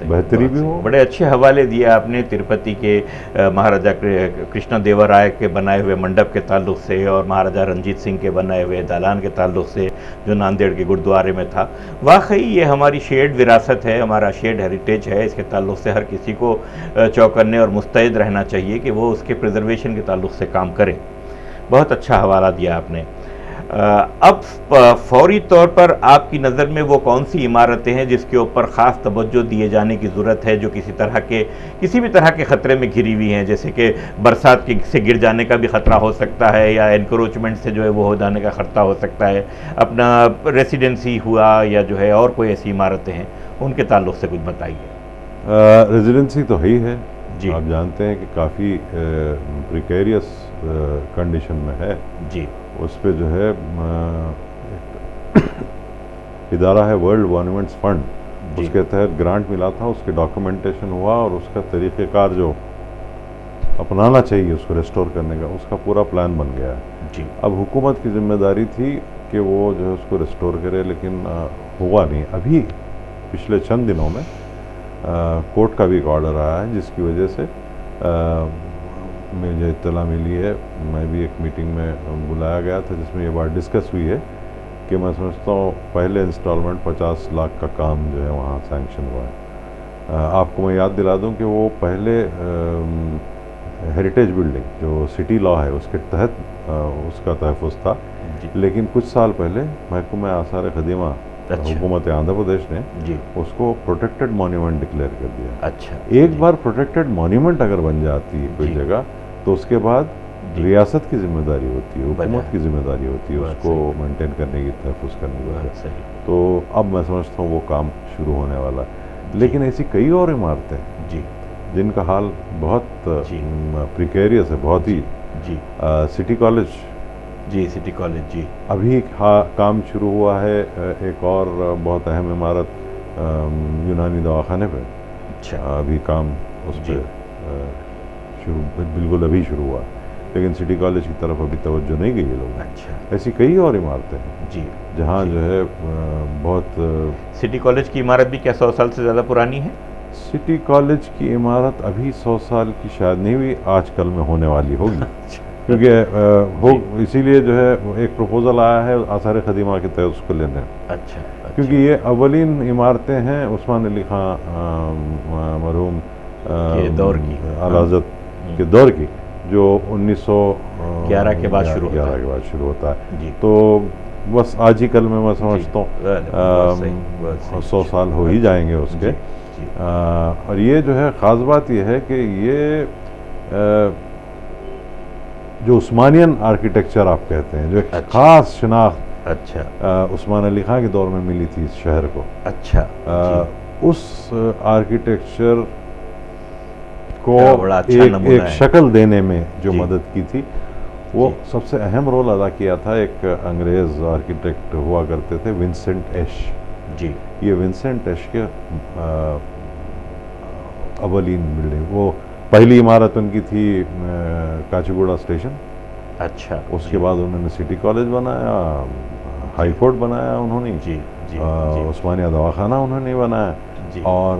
बेहतरी भी हो। बड़े अच्छे हवाले दिए आपने तिरुपति के महाराजा कृष्णा देवराय के बनाए हुए मंडप के ताल्लुक से और महाराजा रंजीत सिंह के बनाए हुए दालान के ताल्लुक से जो नांदेड़ के गुरुद्वारे में था। वाकई ये हमारी शेयर्ड विरासत है, हमारा शेयर्ड हेरिटेज है। इसके ताल्लुक से हर किसी को चौकन्ने और मुस्तैद रहना चाहिए कि वो उसके प्रिजर्वेशन के ताल्लुक से काम करे। बहुत अच्छा हवाला दिया आपने। अब फौरी तौर पर आपकी नज़र में वो कौन सी इमारतें हैं जिसके ऊपर ख़ास तवज्जो दिए जाने की ज़रूरत है, जो किसी भी तरह के ख़तरे में घिरी हुई हैं, जैसे कि बरसात से गिर जाने का भी ख़तरा हो सकता है या एनक्रोचमेंट से जो है वो हो जाने का ख़तरा हो सकता है, अपना रेसिडेंसी हुआ या जो है और कोई ऐसी इमारतें हैं, उनके ताल्लुक से कुछ बताइए। रेजिडेंसी तो है ही है जी। आप जानते हैं कि काफ़ी प्रिकेरियस कंडीशन में है जी। उस पर जो है इदारा है वर्ल्ड मॉन्यूमेंट्स फंड, उसके तहत ग्रांट मिला था, उसके डॉक्यूमेंटेशन हुआ और उसका तरीक़ेकार जो अपनाना चाहिए उसको रेस्टोर करने का, उसका पूरा प्लान बन गया है जी। अब हुकूमत की जिम्मेदारी थी कि वो जो है उसको रेस्टोर करे, लेकिन हुआ नहीं। अभी पिछले चंद दिनों में कोर्ट का भी एक ऑर्डर आया है जिसकी वजह से मुझे इत्तला मिली है, मैं भी एक मीटिंग में बुलाया गया था जिसमें ये बात डिस्कस हुई है कि मैं समझता हूँ पहले इंस्टॉलमेंट 50 लाख का काम जो है वहाँ सैंक्शन हुआ है। आपको मैं याद दिला दूँ कि वो पहले हेरिटेज बिल्डिंग जो सिटी लॉ है उसके तहत उसका तहफ़्फ़ुज़ था, लेकिन कुछ साल पहले महकमा आसार क़दीमा हुकूमत आंध्र प्रदेश ने उसको प्रोटेक्टेड मॉन्यूमेंट डिक्लेयर कर दिया। अच्छा। एक बार प्रोटेक्टेड मॉन्यूमेंट अगर बन जाती है कोई जगह तो उसके बाद रियासत की जिम्मेदारी होती है, हुकूमत की जिम्मेदारी होती है उसको मेंटेन करने की, तहफ़्फ़ुज़ करने की। तो अब मैं समझता हूँ वो काम शुरू होने वाला है। लेकिन ऐसी कई और इमारतें जी जिनका हाल बहुत प्रिकेरियस है, बहुत ही। सिटी कॉलेज सिटी कॉलेज अभी काम शुरू हुआ है। एक और बहुत अहम इमारत यूनानी दवाखाने पे अभी काम उस पर बिल्कुल अभी शुरू हुआ, लेकिन सिटी कॉलेज की तरफ अभी तवज्जो नहीं गई है लोग। अच्छा। ऐसी कई और इमारतें हैं जहाँ जो है बहुत। सिटी कॉलेज की इमारत भी क्या 100 साल से ज़्यादा पुरानी है? सिटी कॉलेज की इमारत अभी 100 साल की शायद नहीं हुई, आजकल में होने वाली होगी क्योंकि वो इसीलिए जो है एक प्रपोजल आया है आसार क़दीमा के तहत उसको लेने। अच्छा। क्योंकि ये अवलीन इमारतें हैं उस्मान अली खां मरहूम के दौर की, आला हज़रत के दौर की, जो 1911 के बाद शुरू होता है। तो बस आज ही कल में मैं समझता हूँ 100 साल हो ही जाएंगे उसके। और ये जो है ख़ास बात ये है कि ये जो उस्मानियन आर्किटेक्चर आप कहते हैं, जो एक ख़ास शनाख्त उस्मान अली खां के दौर में मिली थी इस शहर को। उस आर्किटेक्चर को एक शक्ल देने में जो मदद की थी वो सबसे अहम रोल अदा किया था एक अंग्रेज़ आर्किटेक्ट हुआ करते थे, विंसेंट एश ये विंसेंट एश के अवलीन बिल्डिंग, वो पहली इमारत उनकी थी काचीगुड़ा स्टेशन। अच्छा। उसके बाद उन्होंने सिटी कॉलेज बनाया, हाई कोर्ट बनाया उन्होंने, उस्मानिया दवाखाना उन्होंने बनाया और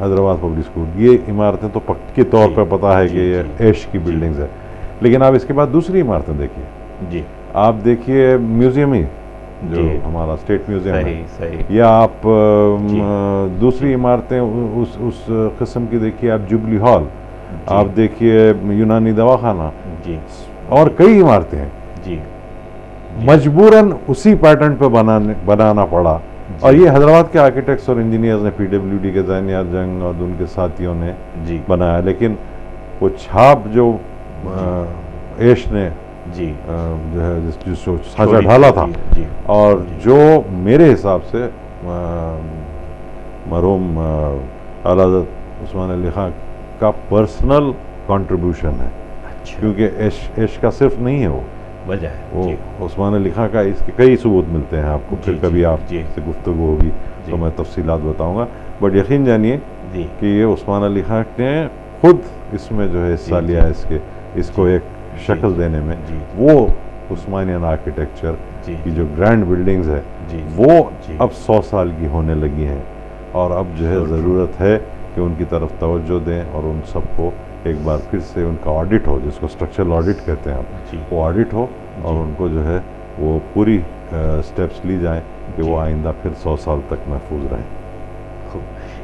हैदराबाद पब्लिक स्कूल। ये इमारतें तो पक्के तौर पर पता है कि ये ऐश की बिल्डिंग्स है। लेकिन आप इसके बाद दूसरी इमारतें देखिए, आप देखिए म्यूज़ियम ही जो हमारा स्टेट म्यूज़ियम है, या आप दूसरी इमारतें उस किस्म की देखिए, आप जुबली हॉल, आप देखिए यूनानी दवाखाना और कई इमारतें हैं मजबूरन उसी पैटर्न पे बनाना पड़ा। और ये हैदराबाद के आर्किटेक्ट्स और इंजीनियर्स ने, पीडब्ल्यूडी के ज़ैनियात जंग और उनके साथियों ने बनाया, लेकिन वो छाप जो ऐश ने जो है जिसको साँचा ढाला था और जो मेरे हिसाब से मरहूम आला हज़रत उस्मान अली खां का पर्सनल कंट्रीब्यूशन है। क्योंकि ऐश का सिर्फ नहीं है वो वजह है, वो उस्मान अली खां का इसके कई सबूत मिलते हैं आपको, फिर कभी आपसे गुफ्तगू होगी तो मैं तफसीलात बताऊंगा। बट यकीन जानिए कि ये उस्मान अली खां ने खुद इसमें जो है हिस्सा लिया है, इसको एक शक्ल देने में। वो उस्मानियन आर्किटेक्चर की जो ग्रैंड बिल्डिंग्स है वो अब 100 साल की होने लगी हैं। और अब जो है ज़रूरत है कि उनकी तरफ तवज्जो दें और उन सबको एक बार फिर से उनका ऑडिट हो, जिसको स्ट्रक्चरल ऑडिट कहते हैं आप, वो ऑडिट हो और उनको जो है वो पूरी स्टेप्स ली जाएं कि वो आइंदा फिर 100 साल तक महफूज रहें।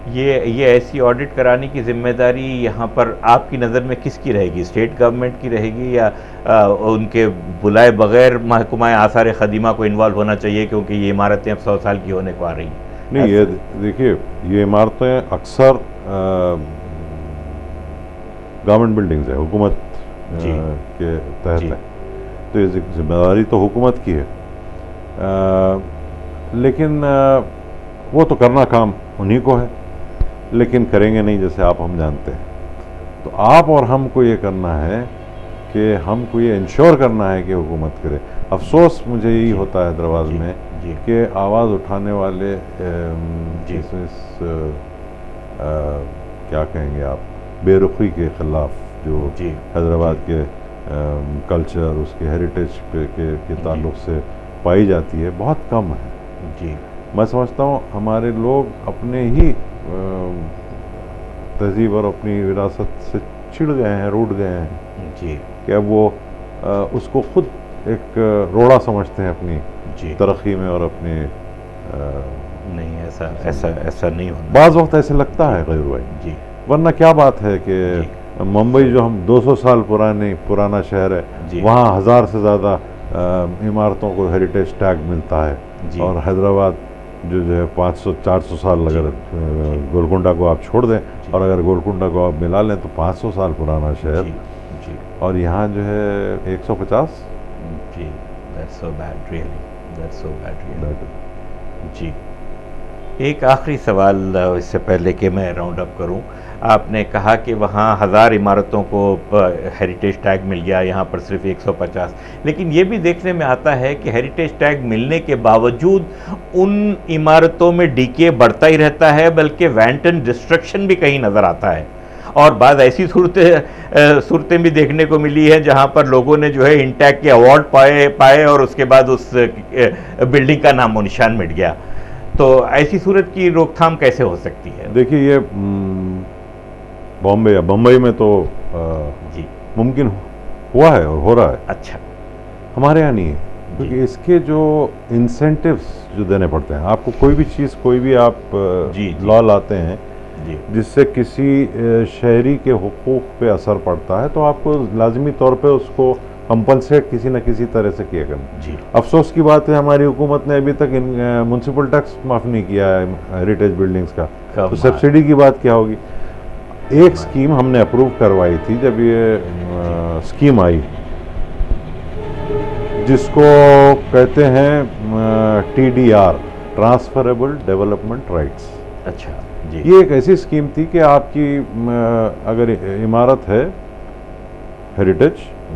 ये ऐसी ऑडिट कराने की जिम्मेदारी यहाँ पर आपकी नज़र में किसकी रहेगी? स्टेट गवर्नमेंट की रहेगी या उनके बुलाए बगैर महकमा आसार ख़दीमा को इन्वॉल्व होना चाहिए, क्योंकि ये इमारतें अब 100 साल की होने को आ रही हैं? नहीं, ये देखिए, ये इमारतें अक्सर गवर्नमेंट बिल्डिंग्स है, हुकूमत के तहत है, तो ये जिम्मेदारी तो हुकूमत की है, लेकिन वो तो करना काम उन्हीं को है, लेकिन करेंगे नहीं जैसे आप हम जानते हैं। तो आप और हमको ये करना है कि हमको ये इंश्योर करना है कि हुकूमत करे। अफसोस मुझे यही होता है हैदराबाद में कि आवाज़ उठाने वाले क्या कहेंगे आप, बेरुखी के ख़िलाफ़ जो हैदराबाद के कल्चर, उसके हेरिटेज के ताल्लुक़ से पाई जाती है, बहुत कम है। मैं समझता हूँ हमारे लोग अपने ही तहजीब और अपनी विरासत से चिढ़ गए हैं, रूठ गए हैं कि अब वो उसको खुद एक रोड़ा समझते हैं अपनी तरक्की में और अपने नहीं, ऐसा नहीं होना। बाज़ वक्त ऐसे लगता है गैर भाई, वरना क्या बात है कि मुंबई जो हम 200 साल पुराना शहर है, वहाँ 1000 से ज़्यादा इमारतों को हेरिटेज टैग मिलता है, और हैदराबाद जो है 500-400 साल, अगर गोलकुंडा को आप छोड़ दें और अगर गोलकुंडा को आप मिला लें तो 500 साल पुराना शहर, और यहाँ जो है 150। That's so bad, really. That's so bad, really. जी, एक आखिरी सवाल इससे पहले कि मैं राउंड अप करूं। आपने कहा कि वहाँ 1000 इमारतों को हेरिटेज टैग मिल गया, यहाँ पर सिर्फ 150, लेकिन ये भी देखने में आता है कि हेरिटेज टैग मिलने के बावजूद उन इमारतों में डीके बढ़ता ही रहता है, बल्कि वैंटन डिस्ट्रक्शन भी कहीं नज़र आता है। और बाद ऐसी सूरतें भी देखने को मिली है जहाँ पर लोगों ने जो है इंटैक के अवार्ड पाए और उसके बाद उस बिल्डिंग का नामो निशान मिट गया। तो ऐसी सूरत की रोकथाम कैसे हो सकती है? देखिए, ये बॉम्बे या बम्बई में तो मुमकिन हुआ है और हो रहा है। अच्छा, हमारे यहाँ नहीं है, क्योंकि इसके जो इंसेंटिव्स जो देने पड़ते हैं, आपको कोई भी चीज़, कोई भी आप लॉ लाते हैं जिससे किसी शहरी के हुकूक पे असर पड़ता है, तो आपको लाजमी तौर पे उसको कंपनसेट किसी न किसी तरह से किया करना। अफसोस की बात है, हमारी हुकूमत ने अभी तक म्यूनसिपल टैक्स माफ़ नहीं किया है हेरिटेज बिल्डिंग्स का, तो सब्सिडी की बात क्या होगी? एक स्कीम हमने अप्रूव करवाई थी जब ये स्कीम आई, जिसको कहते हैं TDR, ट्रांसफरेबल डेवलपमेंट राइट्स। अच्छा जी। ये एक ऐसी स्कीम थी कि आपकी अगर इमारत है हेरिटेज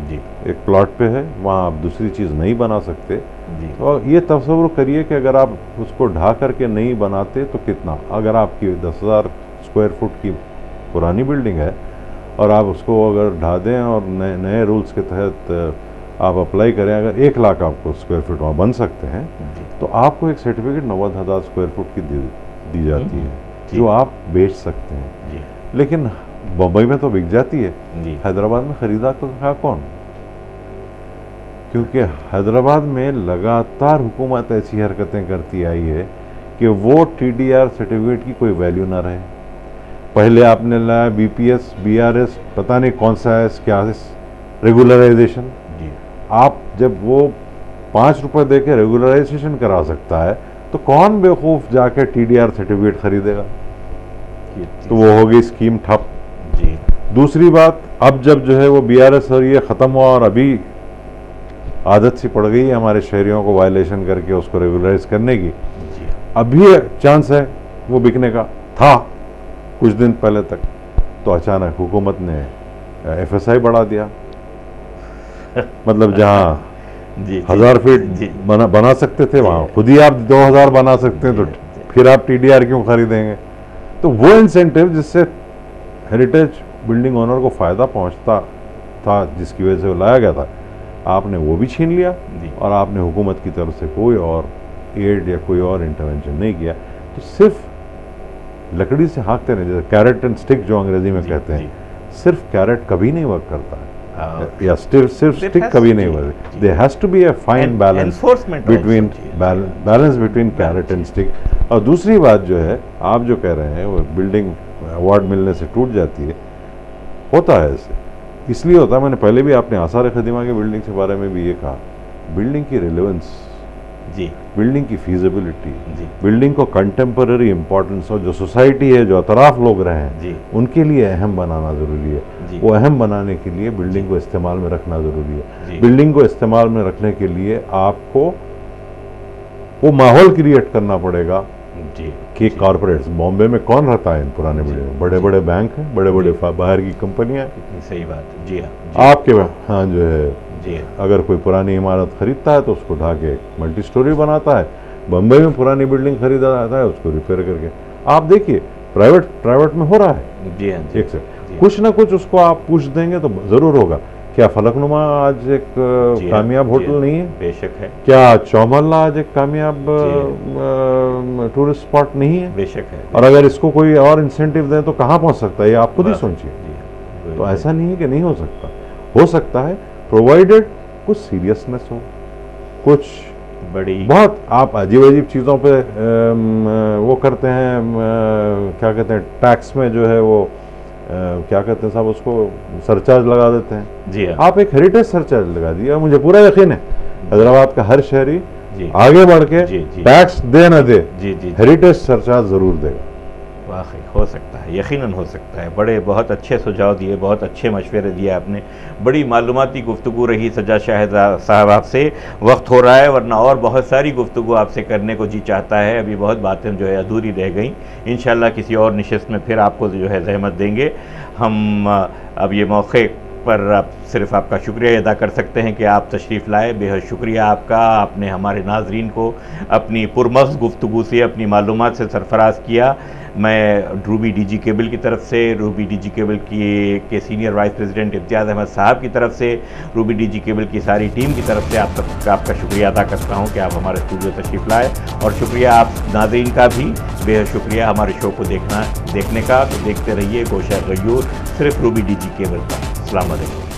जी, एक प्लॉट पे है, वहाँ आप दूसरी चीज़ नहीं बना सकते, तो ये तस्वुर करिए कि अगर आप उसको ढा करके नहीं बनाते तो कितना, अगर आपकी 10,000 स्क्वायर फुट की पुरानी बिल्डिंग है और आप उसको अगर ढा दें और नए रूल्स के तहत आप अप्लाई करें, अगर 1 लाख आपको स्क्वायर फुट वहाँ बन सकते हैं, तो आपको एक सर्टिफिकेट 90,000 स्क्वायर फुट की दी जाती है, जो आप बेच सकते हैं। लेकिन बम्बई में तो बिक जाती है, हैदराबाद में खरीदा तो कौन? क्योंकि हैदराबाद में लगातार हुकूमत ऐसी हरकतें करती आई है कि वो TDR सर्टिफिकेट की कोई वैल्यू ना रहे। पहले आपने लाया BPS, BRS, पता नहीं कौन सा है, क्या है, रेगुलराइजेशन। आप जब वो 5 रुपये दे के रेगुलराइजेशन करा सकता है, तो कौन बेवकूफ़ जाके TDR सर्टिफिकेट खरीदेगा? तो वो होगी स्कीम ठप। दूसरी बात, अब जब जो है वो BRS और ये ख़त्म हुआ और अभी आदत सी पड़ गई है हमारे शहरियों को वायलेशन करके उसको रेगुलराइज करने की, अभी चांस है वो बिकने का, था कुछ दिन पहले तक, तो अचानक हुकूमत ने FSI बढ़ा दिया। मतलब जहाँ 1000 फीट बना सकते थे, वहाँ खुद ही आप 2000 बना सकते हैं, तो फिर आप TDR क्यों खरीदेंगे? तो वो इंसेंटिव जिससे हेरिटेज बिल्डिंग ओनर को फ़ायदा पहुंचता था, जिसकी वजह से वो लाया गया था, आपने वो भी छीन लिया और आपने हुकूमत की तरफ से कोई और एड या कोई और इंटरवेंशन नहीं किया। तो सिर्फ लकड़ी से हाँकते नहीं, जैसे कैरेट एंड स्टिक जो अंग्रेजी में कहते हैं, सिर्फ कैरेट कभी नहीं वर्क करता है, या सिर्फ स्टिक कभी नहीं work. There has to be a fine balance between balance between carrot and stick. और दूसरी बात जो है, आप जो कह रहे हैं वो बिल्डिंग अवार्ड मिलने से टूट जाती है, होता है ऐसे, इसलिए होता है। मैंने पहले भी आपने आसार खदीमा के बिल्डिंग के बारे में भी ये कहा, बिल्डिंग की रिलेवेंस जी, बिल्डिंग की फीजिबिलिटी, बिल्डिंग को कंटेम्पररी इंपॉर्टेंस और जो सोसाइटी है, जो अतराफ लोग रहे हैं, उनके लिए अहम बनाना ज़रूरी है। वो अहम बनाने के लिए बिल्डिंग को इस्तेमाल में रखना ज़रूरी है। बिल्डिंग को इस्तेमाल में रखने के लिए आपको वो माहौल क्रिएट करना पड़ेगा कि कॉरपोरेट्स, बॉम्बे में कौन रहता है इन पुराने बिल्डिंग में? बड़े बड़े बैंक हैं, बड़े बड़े बाहर की कंपनियां। सही बात, जी हाँ। आपके हाँ जो है अगर कोई पुरानी इमारत खरीदता है तो उसको ढा के मल्टी स्टोरी बनाता है। बम्बई में पुरानी बिल्डिंग खरीदा जाता है, उसको रिपेयर करके, आप देखिए प्राइवेट में हो रहा है। जी हाँ, एक से कुछ ना कुछ उसको आप पूछ देंगे तो जरूर होगा। क्या फलकनुमा आज एक कामयाब होटल नहीं है? बेशक है। क्या चौमहल्ला आज एक कामयाब टूरिस्ट स्पॉट नहीं है? बेशक है। और अगर इसको कोई और इंसेंटिव दें तो कहाँ पहुँच सकता है, ये आप खुद ही सोचिए। तो ऐसा नहीं है कि नहीं हो सकता है, प्रोवाइडेड कुछ सीरियसनेस हो, कुछ बड़ी बहुत आप अजीब चीज़ों पे वो करते हैं, क्या कहते हैं, टैक्स में जो है वो क्या कहते हैं साहब, उसको सरचार्ज लगा देते हैं। जी हाँ। आप एक हेरिटेज सरचार्ज लगा दिया, मुझे पूरा यकीन है हैदराबाद का हर शहरी आगे बढ़ के टैक्स दे न दे, हेरिटेज सरचार्ज जरूर देगा। वाकई हो सकता है, यकीनन हो सकता है। बड़े बहुत अच्छे सुझाव दिए, बहुत अच्छे मशवरे दिए आपने। बड़ी मालूमाती गुफ्तगू रही सज्जाद शाहिद साहब आपसे। वक्त हो रहा है, वरना और बहुत सारी गुफ्तगू आपसे करने को जी चाहता है। अभी बहुत बातें जो है अधूरी रह गई। इंशाल्लाह किसी और निशिस्त में फिर आपको जो है ज़हमत देंगे। हम अब ये मौके पर आप सिर्फ आपका शुक्रिया अदा कर सकते हैं कि आप तशरीफ़ लाए। बेहद शुक्रिया आपका। आपने हमारे नाजरीन को अपनी पुरमग़ज़ गुफ्तगू से, अपनी मालूमात से सरफराज किया। मैं रूबी डीजी केबल की तरफ से, रूबी डीजी केबल के सीनियर वाइस प्रेसिडेंट इम्तियाज़ अहमद साहब की तरफ से, रूबी डीजी केबल की सारी टीम की तरफ से आपका शुक्रिया अदा करता हूं कि आप हमारे स्टूडियो तशरीफ़ लाए। और शुक्रिया आप नाज़रीन का भी, बेहद शुक्रिया हमारे शो को देखने का। तो देखते रहिए गोशा गयूर, सिर्फ रूबी डीजी केबल पर। अस्सलाम वालेकुम।